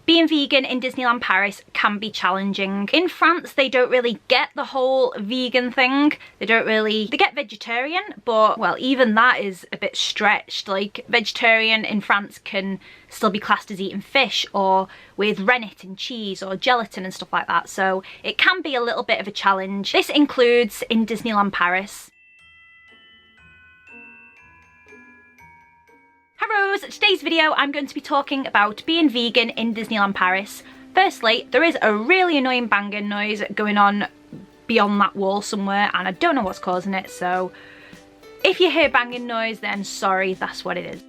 Being vegan in Disneyland Paris can be challenging. In France, they don't really get the whole vegan thing. They get vegetarian, but well, even that is a bit stretched. Like, vegetarian in France can still be classed as eating fish or with rennet and cheese or gelatin and stuff like that. So it can be a little bit of a challenge. This includes in Disneyland Paris. Hi Rose, today's video I'm going to be talking about being vegan in Disneyland Paris. Firstly, there is a really annoying banging noise going on beyond that wall somewhere and I don't know what's causing it, so if you hear banging noise then sorry, that's what it is.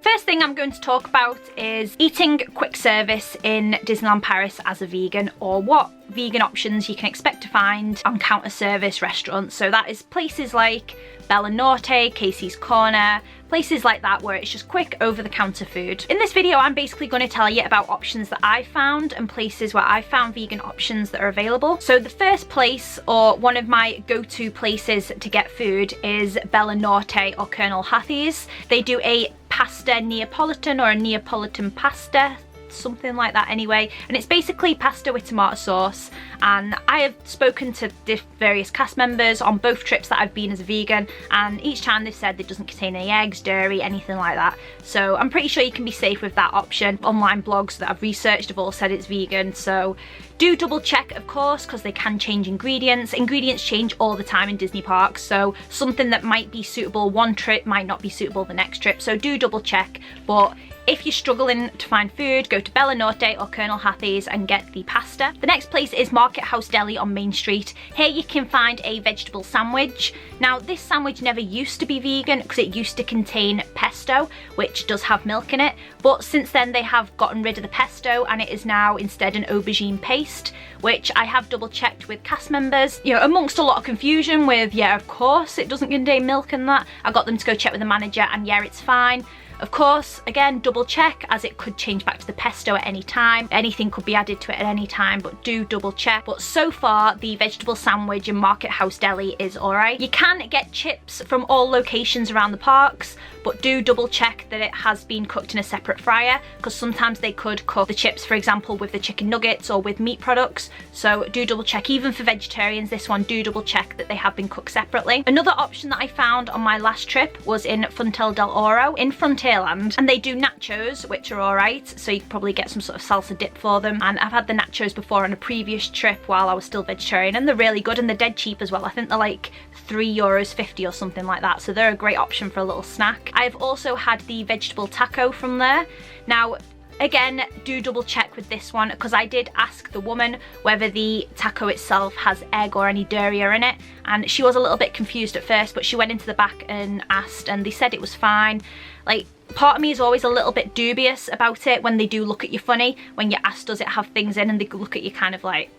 First thing I'm going to talk about is eating quick service in Disneyland Paris as a vegan, or what vegan options you can expect to find on counter service restaurants. So that is places like Bella Norte, Casey's Corner, places like that where it's just quick over the counter food. In this video I'm basically going to tell you about options that I found and places where I found vegan options that are available. So the first place, or one of my go-to places to get food, is Bella Norte or Colonel Hattie's. They do a pasta Neapolitan or a Neapolitan pasta, something like that anyway, and it's basically pasta with tomato sauce. And I have spoken to various cast members on both trips that I've been as a vegan, and each time they've said it doesn't contain any eggs, dairy, anything like that, so I'm pretty sure you can be safe with that option. Online blogs that I've researched have all said it's vegan, so do double check of course, because they can change ingredients. Ingredients change all the time in Disney parks, so something that might be suitable one trip might not be suitable the next trip, so do double check. But if you're struggling to find food, go to Bella Norte or Colonel Hattie's and get the pasta. The next place is Market House Deli on Main Street. Here you can find a vegetable sandwich. Now this sandwich never used to be vegan because it used to contain pesto, which does have milk in it, but since then they have gotten rid of the pesto and it is now instead an aubergine paste, which I have double checked with cast members. You know, amongst a lot of confusion with, yeah, of course it doesn't contain milk and that, I got them to go check with the manager and yeah, it's fine. Of course, again, double check, as it could change back to the pesto at any time. Anything could be added to it at any time, but do double check. But so far, the vegetable sandwich in Market House Deli is alright. You can get chips from all locations around the parks, but do double check that it has been cooked in a separate fryer, because sometimes they could cook the chips, for example, with the chicken nuggets or with meat products. So do double check, even for vegetarians, this one, do double check that they have been cooked separately. Another option that I found on my last trip was in Fuente del Oro in Frontierland, and they do nachos, which are alright, so you can probably get some sort of salsa dip for them. And I've had the nachos before on a previous trip while I was still vegetarian, and they're really good and they're dead cheap as well. I think they're like €3.50 or something like that, so they're a great option for a little snack. I've also had the vegetable taco from there. Now again, do double check with this one, because I did ask the woman whether the taco itself has egg or any dairy in it, and she was a little bit confused at first, but she went into the back and asked and they said it was fine. Like, part of me is always a little bit dubious about it when they do look at you funny when you ask does it have things in, and they look at you kind of like,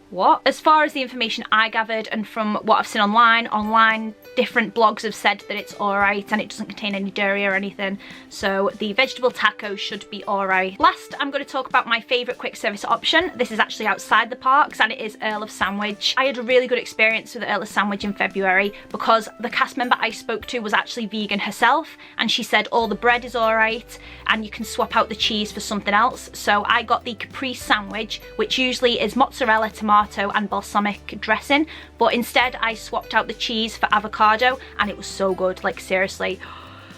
what? As far as the information I gathered and from what I've seen online different blogs have said that it's alright and it doesn't contain any dairy or anything, so the vegetable taco should be alright. Last, I'm going to talk about my favourite quick service option. This is actually outside the parks and it is Earl of Sandwich. I had a really good experience with the Earl of Sandwich in February because the cast member I spoke to was actually vegan herself, and she said all the bread is alright and you can swap out the cheese for something else. So I got the caprese sandwich, which usually is mozzarella, tomato and balsamic dressing, but instead I swapped out the cheese for avocado, and it was so good. Like, seriously,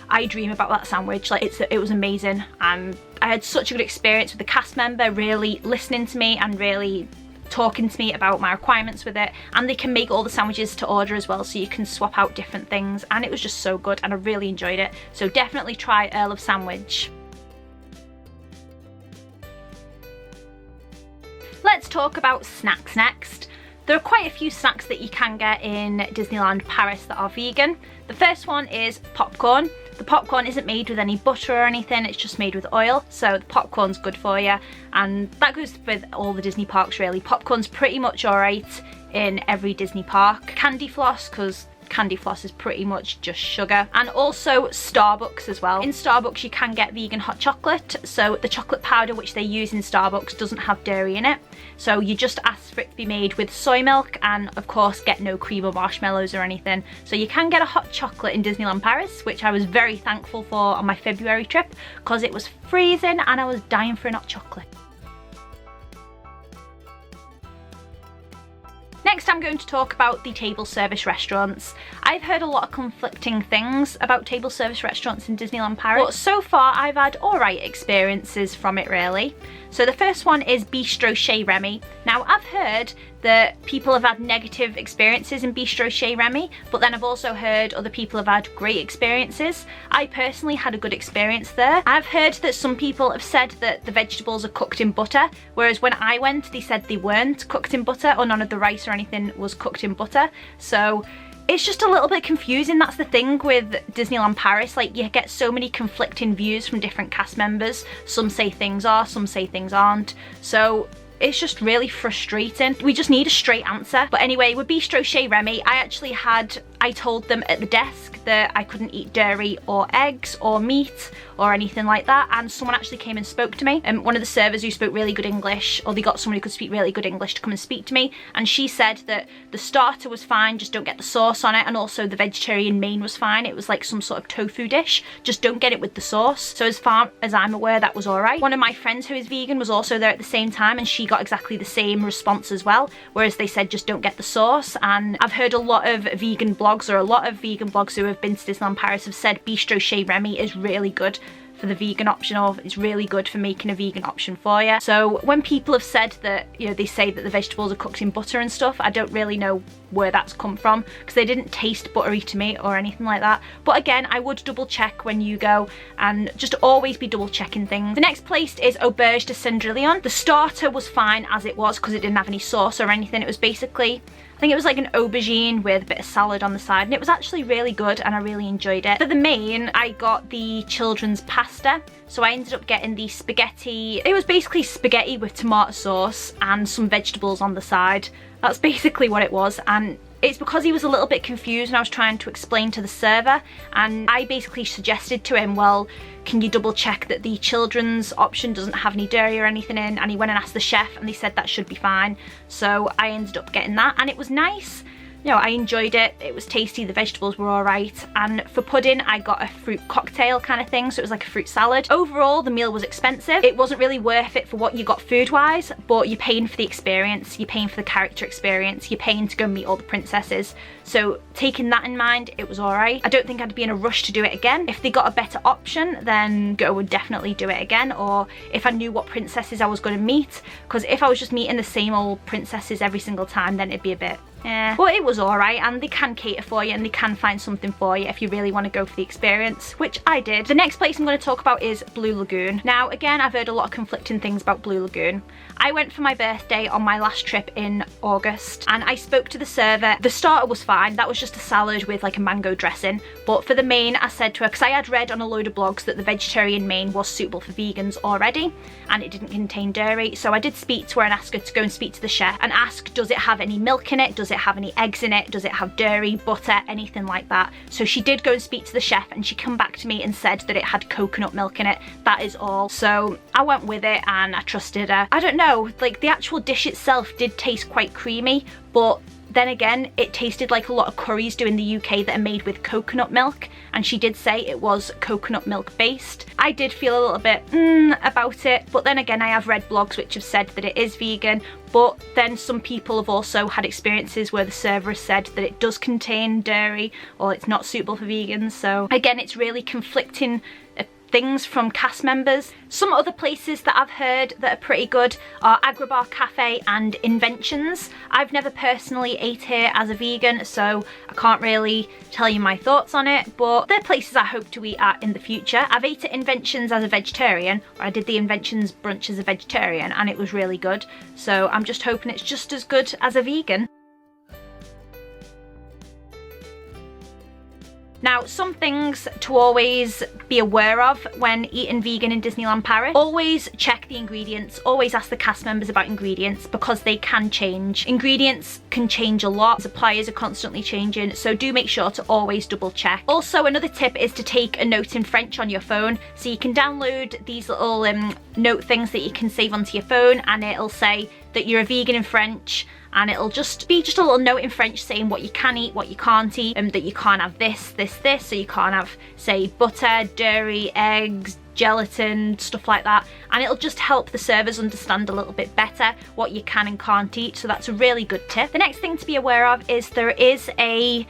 I dream about that sandwich. Like, it was amazing, and I had such a good experience with the cast member really listening to me and really talking to me about my requirements with it. And they can make all the sandwiches to order as well, so you can swap out different things, and it was just so good and I really enjoyed it. So definitely try Earl of Sandwich. Let's talk about snacks next. There are quite a few snacks that you can get in Disneyland Paris that are vegan. The first one is popcorn. The popcorn isn't made with any butter or anything, it's just made with oil, so the popcorn's good for you, and that goes with all the Disney parks really. Popcorn's pretty much alright in every Disney park. Candy floss, because candy floss is pretty much just sugar. And also Starbucks as well. In Starbucks you can get vegan hot chocolate, so the chocolate powder which they use in Starbucks doesn't have dairy in it, so you just ask for it to be made with soy milk, and of course get no cream or marshmallows or anything. So you can get a hot chocolate in Disneyland Paris, which I was very thankful for on my February trip because it was freezing and I was dying for a hot chocolate. Next I'm going to talk about the table service restaurants. I've heard a lot of conflicting things about table service restaurants in Disneyland Paris, but so far I've had alright experiences from it really. So the first one is Bistro Chez Remy. Now I've heard that people have had negative experiences in Bistro Chez Remy, but then I've also heard other people have had great experiences. I personally had a good experience there. I've heard that some people have said that the vegetables are cooked in butter, whereas when I went they said they weren't cooked in butter, or none of the rice or anything was cooked in butter. So it's just a little bit confusing. That's the thing with Disneyland Paris, like you get so many conflicting views from different cast members. Some say things are, some say things aren't. So it's just really frustrating. We just need a straight answer. But anyway, with Bistro Chez Remy, I told them at the desk that I couldn't eat dairy or eggs or meat or anything like that, and someone actually came and spoke to me, and one of the servers who spoke really good English, or they got someone who could speak really good English to come and speak to me, and she said that the starter was fine, just don't get the sauce on it, and also the vegetarian main was fine. It was like some sort of tofu dish, just don't get it with the sauce. So as far as I'm aware, that was alright. One of my friends who is vegan was also there at the same time, and she got exactly the same response as well, whereas they said just don't get the sauce. And I've heard a lot of vegan blogs who have been to Disneyland Paris have said Bistro Chez Remy is really good for the vegan option, or it's really good for making a vegan option for you. So when people have said that, you know, they say that the vegetables are cooked in butter and stuff, I don't really know where that's come from, because they didn't taste buttery to me or anything like that. But again, I would double check when you go, and just always be double checking things. The next place is Auberge de Cendrillon. The starter was fine as it was because it didn't have any sauce or anything. It was basically, I think it was like an aubergine with a bit of salad on the side, and it was actually really good and I really enjoyed it. For the main, I got the children's pasta. So I ended up getting the spaghetti. It was basically spaghetti with tomato sauce and some vegetables on the side. That's basically what it was, and it's because he was a little bit confused and I was trying to explain to the server, and I basically suggested to him, well, can you double check that the children's option doesn't have any dairy or anything in? And he went and asked the chef and they said that should be fine. So I ended up getting that, and it was nice. You know, I enjoyed it. It was tasty, the vegetables were alright. And for pudding, I got a fruit cocktail kind of thing, so it was like a fruit salad. Overall, the meal was expensive. It wasn't really worth it for what you got food-wise, but you're paying for the experience, you're paying for the character experience, you're paying to go meet all the princesses. So taking that in mind, it was alright. I don't think I'd be in a rush to do it again. If they got a better option, then I would definitely do it again, or if I knew what princesses I was going to meet, because if I was just meeting the same old princesses every single time, then it'd be a bit but it was alright, and they can cater for you and they can find something for you if you really want to go for the experience, which I did. The next place I'm going to talk about is Blue Lagoon. Now again, I've heard a lot of conflicting things about Blue Lagoon. I went for my birthday on my last trip in August, and I spoke to the server. The starter was fine, that was just a salad with like a mango dressing, but for the main I said to her, because I had read on a load of blogs that the vegetarian main was suitable for vegans already and it didn't contain dairy, so I did speak to her and ask her to go and speak to the chef and ask, does it have any milk in it, does it have any eggs in it, does it have dairy, butter, anything like that. So she did go and speak to the chef, and she came back to me and said that it had coconut milk in it. That is all. So I went with it and I trusted her. I don't know, like the actual dish itself did taste quite creamy, but then again, it tasted like a lot of curries do in the UK that are made with coconut milk, and she did say it was coconut milk based. I did feel a little bit about it, but then again, I have read blogs which have said that it is vegan, but then some people have also had experiences where the server has said that it does contain dairy or it's not suitable for vegans. So again, it's really conflicting things from cast members. Some other places that I've heard that are pretty good are Agrabah Cafe and Inventions. I've never personally ate here as a vegan, so I can't really tell you my thoughts on it, but they're places I hope to eat at in the future. I've ate at Inventions as a vegetarian, or I did the Inventions brunch as a vegetarian, and it was really good. So I'm just hoping it's just as good as a vegan. Now, some things to always be aware of when eating vegan in Disneyland Paris. Always check the ingredients, always ask the cast members about ingredients because they can change. Ingredients can change a lot, suppliers are constantly changing, so do make sure to always double check. Also, another tip is to take a note in French on your phone, so you can download these little note things that you can save onto your phone, and it'll say that you're a vegan in French, and it'll just be a little note in French saying what you can eat, what you can't eat, that you can't have this, so you can't have, say, butter, dairy, eggs, gelatin, stuff like that, and it'll just help the servers understand a little bit better what you can and can't eat, so that's a really good tip. The next thing to be aware of is there is a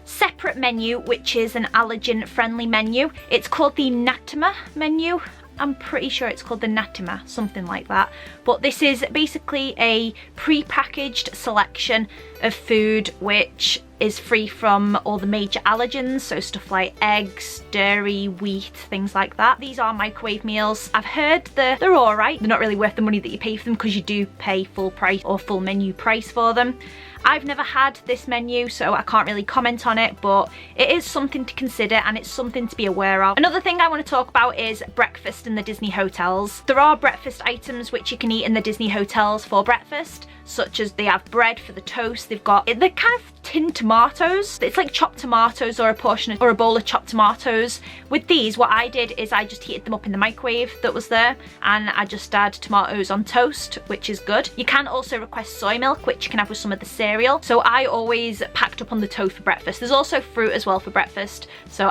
separate menu which is an allergen friendly menu. It's called the Natima menu. I'm pretty sure it's called the Natima, something like that. But this is basically a pre-packaged selection of food which is free from all the major allergens, so stuff like eggs, dairy, wheat, things like that. These are microwave meals. I've heard they're alright. They're not really worth the money that you pay for them because you do pay full price or full menu price for them. I've never had this menu, so I can't really comment on it, but it is something to consider and it's something to be aware of. Another thing I want to talk about is breakfast in the Disney hotels. There are breakfast items which you can eat in the Disney hotels for breakfast, such as they have bread for the toast. They're kind of tinned tomatoes. It's like chopped tomatoes or a portion or a bowl of chopped tomatoes. With these, what I did is I just heated them up in the microwave that was there, and I just add tomatoes on toast, which is good. You can also request soy milk, which you can have with some of the cereal. So I always packed up on the toast for breakfast. There's also fruit as well for breakfast. So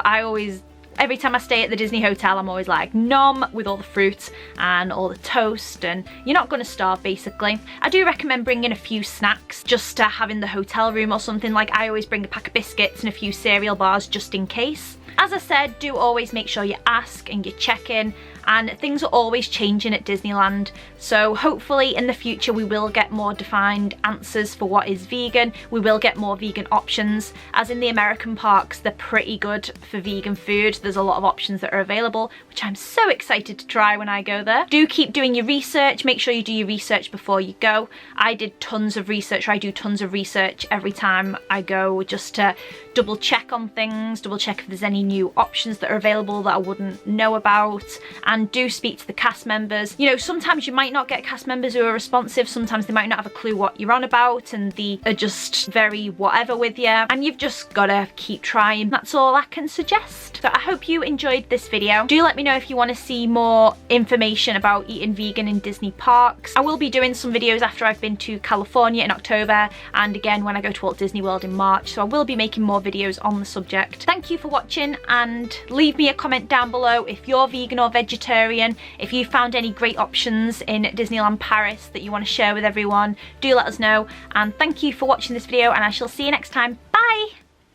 every time I stay at the Disney hotel, I'm always like nom with all the fruit and all the toast, and you're not going to starve basically. I do recommend bringing a few snacks just to have in the hotel room or something. Like I always bring a pack of biscuits and a few cereal bars just in case. As I said, do always make sure you ask and you check in, and things are always changing at Disneyland, so hopefully in the future we will get more defined answers for what is vegan. We will get more vegan options, as in the American parks they're pretty good for vegan food. There's a lot of options that are available, which I'm so excited to try when I go there. Do keep doing your research, make sure you do your research before you go. I do tons of research every time I go, just to double check on things, double check if there's any new options that are available that I wouldn't know about, and do speak to the cast members. You know, sometimes you might not get cast members who are responsive, sometimes they might not have a clue what you're on about and they are just very whatever with you, and you've just gotta keep trying. That's all I can suggest. So I hope you enjoyed this video. Do let me know if you want to see more information about eating vegan in Disney parks. I will be doing some videos after I've been to California in October, and again when I go to Walt Disney World in March, so I will be making more videos on the subject. Thank you for watching, and leave me a comment down below if you're vegan or vegetarian. If you found any great options in Disneyland Paris that you want to share with everyone, do let us know, and thank you for watching this video, and I shall see you next time. Bye!